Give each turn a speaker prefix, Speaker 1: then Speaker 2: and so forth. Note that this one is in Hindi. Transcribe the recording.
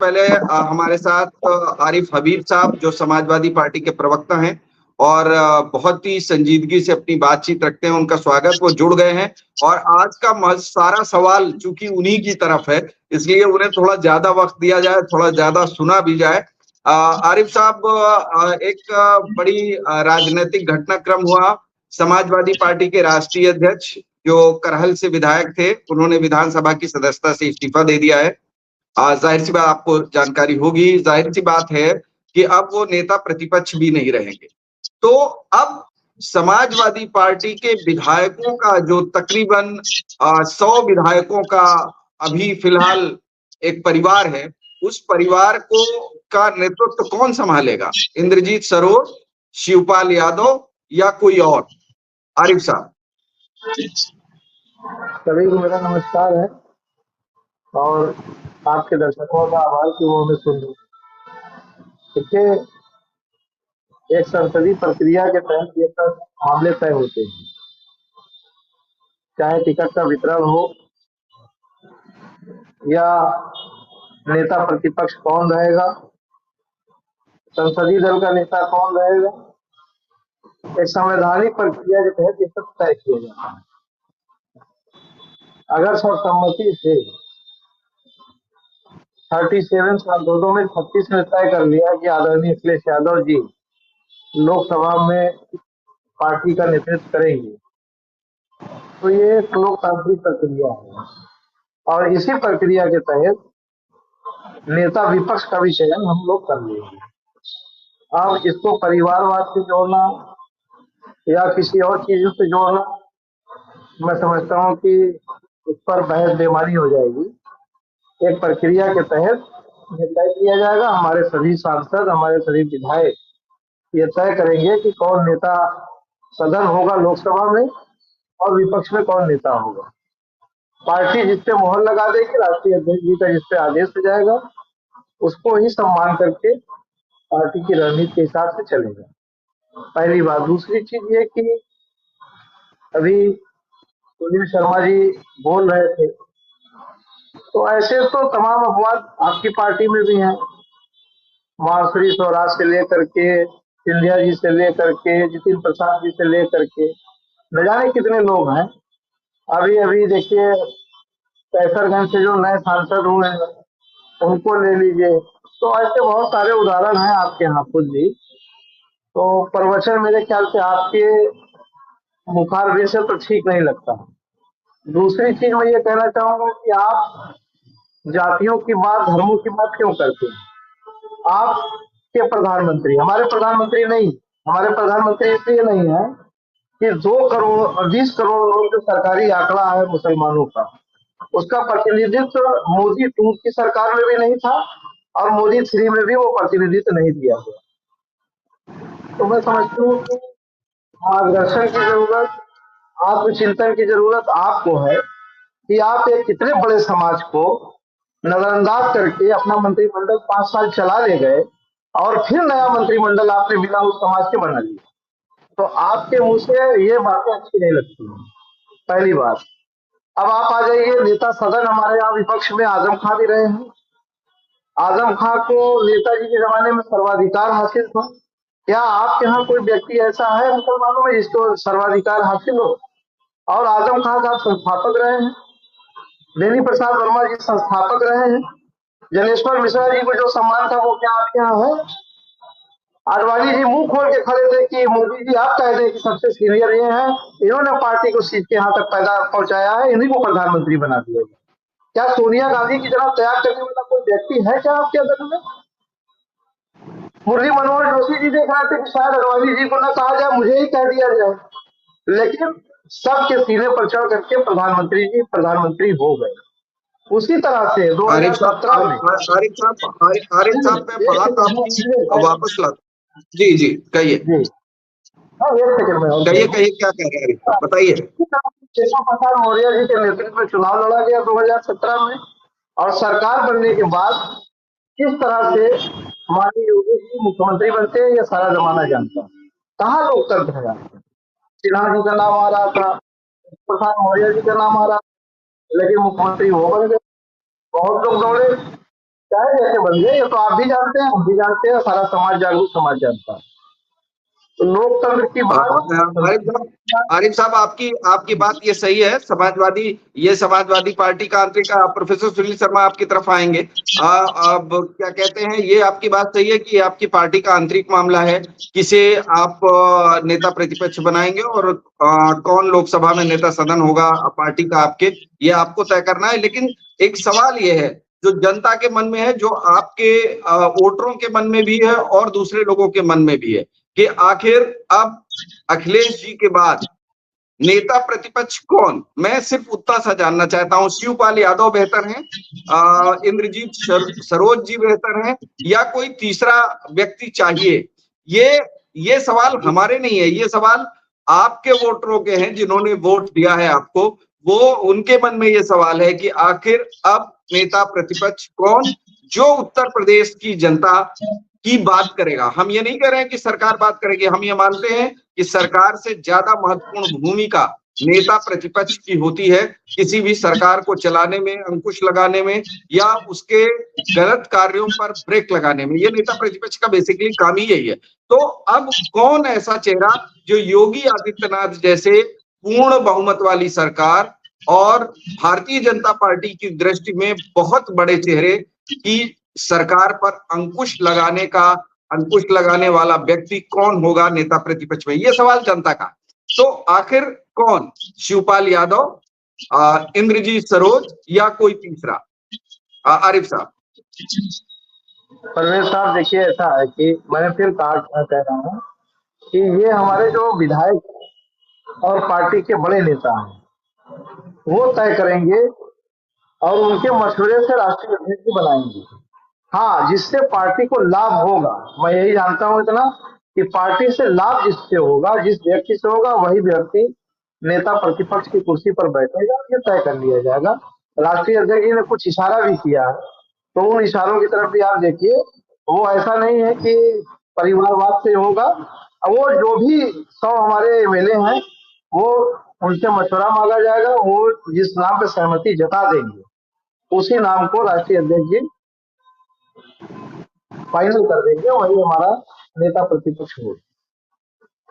Speaker 1: पहले हमारे साथ आरिफ हबीब साहब जो समाजवादी पार्टी के प्रवक्ता हैं और बहुत ही संजीदगी से अपनी बातचीत रखते हैं। उनका स्वागत। वो जुड़ गए हैं और आज का सारा सवाल चूंकि उन्हीं की तरफ है, इसलिए उन्हें थोड़ा ज्यादा वक्त दिया जाए, थोड़ा ज्यादा सुना भी जाए। आरिफ साहब, एक बड़ी राजनीतिक घटनाक्रम हुआ। समाजवादी पार्टी के राष्ट्रीय अध्यक्ष जो करहल से विधायक थे, उन्होंने विधानसभा की सदस्यता से इस्तीफा दे दिया है। जाहिर सी बात, आपको जानकारी होगी, जाहिर सी बात है कि अब वो नेता प्रतिपक्ष भी नहीं रहेंगे। तो अब समाजवादी पार्टी के विधायकों का जो तकरीबन 100 विधायकों का अभी फिलहाल एक परिवार है, उस परिवार को का नेतृत्व कौन संभालेगा? इंद्रजीत सरोज, शिवपाल यादव या कोई और? आरिफ साहब।
Speaker 2: सभी को मेरा नमस्कार है और आपके दर्शकों का आभार कि वो हमें सुन रहे हैं। देखिए, एक संसदीय प्रक्रिया के तहत ये सब मामले तय होते हैं, चाहे टिकट का वितरण हो या नेता प्रतिपक्ष कौन रहेगा, संसदीय दल का नेता कौन रहेगा। एक संवैधानिक प्रक्रिया के तहत ये सब तय किया जाता है। अगर सर्वसम्मति से 37 सांसदों में 36 ने तय कर लिया कि आदरणीय अखिलेश यादव जी लोकसभा में पार्टी का नेतृत्व करेंगे, तो ये एक लोकतांत्रिक प्रक्रिया है और इसी प्रक्रिया के तहत नेता विपक्ष का भी चयन हम लोग कर लेंगे। अब इसको परिवारवाद से जोड़ना या किसी और चीजों से जोड़ना, मैं समझता हूँ कि उस पर बहस बेमानी हो जाएगी। एक प्रक्रिया के तहत ये तय किया जाएगा। हमारे सभी सांसद, हमारे सभी विधायक ये तय करेंगे कि कौन नेता सदन होगा लोकसभा में और विपक्ष में कौन नेता होगा। पार्टी जिस पे मोहर लगा देगी, राष्ट्रीय अध्यक्ष जी का जिस पे आदेश हो जाएगा, उसको ही सम्मान करके पार्टी की रणनीति के हिसाब से चलेगा। पहली बात। दूसरी चीज ये कि अभी सुनील शर्मा जी बोल रहे थे, तो ऐसे तो तमाम अपवाद आपकी पार्टी में भी हैं। मानसरी स्वराज से लेकर के, सिंधिया जी से लेकर के, जितिन प्रसाद जी से लेकर के, न जाने कितने लोग हैं। अभी अभी देखिए, कैसरगंज से जो नए सांसद हुए हैं उनको ले लीजिए। तो ऐसे बहुत सारे उदाहरण हैं आपके यहाँ खुद भी। तो प्रवचन मेरे ख्याल से आपके मुखारबिन से तो ठीक नहीं लगता। दूसरी चीज मैं ये कहना चाहूंगा कि आप जातियों की बात, धर्मों की बात क्यों करते हैं? आपके प्रधानमंत्री, हमारे प्रधानमंत्री नहीं। हमारे प्रधानमंत्री इसलिए नहीं है कि 20 करोड़ लोग जो सरकारी आंकड़ा है मुसलमानों का, उसका प्रतिनिधित्व मोदी 2 की सरकार में भी नहीं था और मोदी 3 में भी वो प्रतिनिधित्व नहीं दिया गया। तो मैं समझता हूँ कि मार्गदर्शन की जरूरत, आत्मचिंतन की जरूरत आपको है कि आप एक इतने बड़े समाज को नजरअंदाज करके अपना मंत्रिमंडल 5 साल चला ले गए और फिर नया मंत्रिमंडल आपने बिना उस समाज के बना लिया। तो आपके मुंह से ये बातें अच्छी नहीं लगती हैं, पहली बात। अब आप आ जाइए नेता सदन, हमारे यहाँ विपक्ष में आजम खां भी रहे हैं। आजम खां को नेताजी के जमाने में सर्वाधिकार हासिल था। क्या आपके यहाँ कोई व्यक्ति ऐसा है मुसलमानों में जिसको सर्वाधिकार हासिल हो? और आजम खां का संस्थापक रहे हैं, बेनी प्रसाद वर्मा जी संस्थापक रहे हैं, जनेश्वर मिश्रा जी को जो सम्मान था वो क्या आपके यहाँ है? आडवाणी जी मुंह खोल के खड़े थे कि मोदी जी आप कह दें कि सबसे सीनियर ये हैं, इन्होंने पार्टी को सीट के यहाँ तक पैदा पहुंचाया है, इन्हीं को प्रधानमंत्री बना दिया। क्या सोनिया गांधी की तरह त्याग करने वाला कोई व्यक्ति है क्या आपके अंदर में? मुरली मनोहर जोशी जी देख रहे थे कि शायद अडवाणी जी को न कहा जाए, मुझे ही कह दिया जाए, लेकिन सबके सीने पर चढ़ करके प्रधानमंत्री जी प्रधानमंत्री हो गए। उसी तरह से
Speaker 1: आरिफ साहब,
Speaker 2: 2017 में
Speaker 1: आरिफ साहब, मैं बात आपकी वापस ला। जी जी, कहिए।
Speaker 2: जी हाँ, एक सेकंड में
Speaker 1: कहिए कहिए, क्या कह रहे हैं आरिफ साहब, बताइए।
Speaker 2: केशव प्रसाद मौर्य जी के नेतृत्व में चुनाव लड़ा गया 2017 में, और सरकार बनने के बाद किस तरह से माननीय योगी जी मुख्यमंत्री बनते हैं, ये सारा जमाना जानता है। कहाँ लोकतंत्र है? सिन्हा जी का नाम आ रहा था, प्रसाद मौर्य जी का नाम आ रहा था, लेकिन मुख्यमंत्री वो बन गए। बहुत लोग दौड़े, चाहे जैसे बन गए, ये तो आप भी जानते हैं, हम भी जानते हैं, सारा समाज जागरूक समाज जानता है। तो लोकतंत्र की बात।
Speaker 1: आरिफ साहब, आपकी आपकी बात ये सही है। समाजवादी पार्टी का आंतरिक प्रोफेसर सुनील शर्मा आपकी तरफ आएंगे। अब क्या कहते हैं, ये आपकी बात सही है कि आपकी पार्टी का आंतरिक मामला है, किसे आप नेता प्रतिपक्ष बनाएंगे और कौन लोकसभा में नेता सदन होगा पार्टी का आपके, ये आपको तय करना है। लेकिन एक सवाल ये है जो जनता के मन में है, जो आपके वोटरों के मन में भी है और दूसरे लोगों के मन में भी है, कि आखिर अब अखिलेश जी के बाद नेता प्रतिपक्ष कौन। मैं सिर्फ उतना सा जानना चाहता हूं, शिवपाल यादव बेहतर हैं, इंद्रजीत सरोज जी बेहतर हैं, या कोई तीसरा व्यक्ति चाहिए। ये सवाल हमारे नहीं है, ये सवाल आपके वोटरों के हैं जिन्होंने वोट दिया है आपको। वो उनके मन में ये सवाल है कि आखिर अब नेता प्रतिपक्ष कौन, जो उत्तर प्रदेश की जनता की बात करेगा। हम ये नहीं कह रहे हैं कि सरकार बात करेगी, हम ये मानते हैं कि सरकार से ज्यादा महत्वपूर्ण भूमिका नेता प्रतिपक्ष की होती है, किसी भी सरकार को चलाने में, अंकुश लगाने में, या उसके गलत कार्यों पर ब्रेक लगाने में। ये नेता प्रतिपक्ष का बेसिकली काम ही यही है। तो अब कौन ऐसा चेहरा जो योगी आदित्यनाथ जैसे पूर्ण बहुमत वाली सरकार और भारतीय जनता पार्टी की दृष्टि में बहुत बड़े चेहरे की सरकार पर अंकुश लगाने वाला व्यक्ति कौन होगा नेता प्रतिपक्ष में, यह सवाल जनता का। तो आखिर कौन, शिवपाल यादव, इंद्रजीत सरोज, या कोई तीसरा? आरिफ साहब।
Speaker 2: परवेज साहब, देखिए ऐसा है कि मैंने फिर कह रहा हूँ कि ये हमारे जो विधायक और पार्टी के बड़े नेता हैं वो तय करेंगे और उनके मशवरे से राष्ट्रीय अध्यक्ष बनाएंगे। हाँ, जिससे पार्टी को लाभ होगा, मैं यही जानता हूँ इतना कि पार्टी से लाभ जिससे होगा, जिस व्यक्ति से होगा, वही व्यक्ति नेता प्रतिपक्ष की कुर्सी पर बैठेगा, ये तय कर लिया जाएगा। राष्ट्रीय अध्यक्ष जी ने कुछ इशारा भी किया है, तो उन इशारों की तरफ भी आप देखिए। वो ऐसा नहीं है कि परिवारवाद से होगा, वो जो भी 100 हमारे एमएलए हैं वो उनसे मशवरा मांगा जाएगा, वो जिस नाम पे सहमति जता देंगे उसी नाम को राष्ट्रीय अध्यक्ष जी फाइनल कर देंगे, वही हमारा नेता प्रतिपक्ष होगा।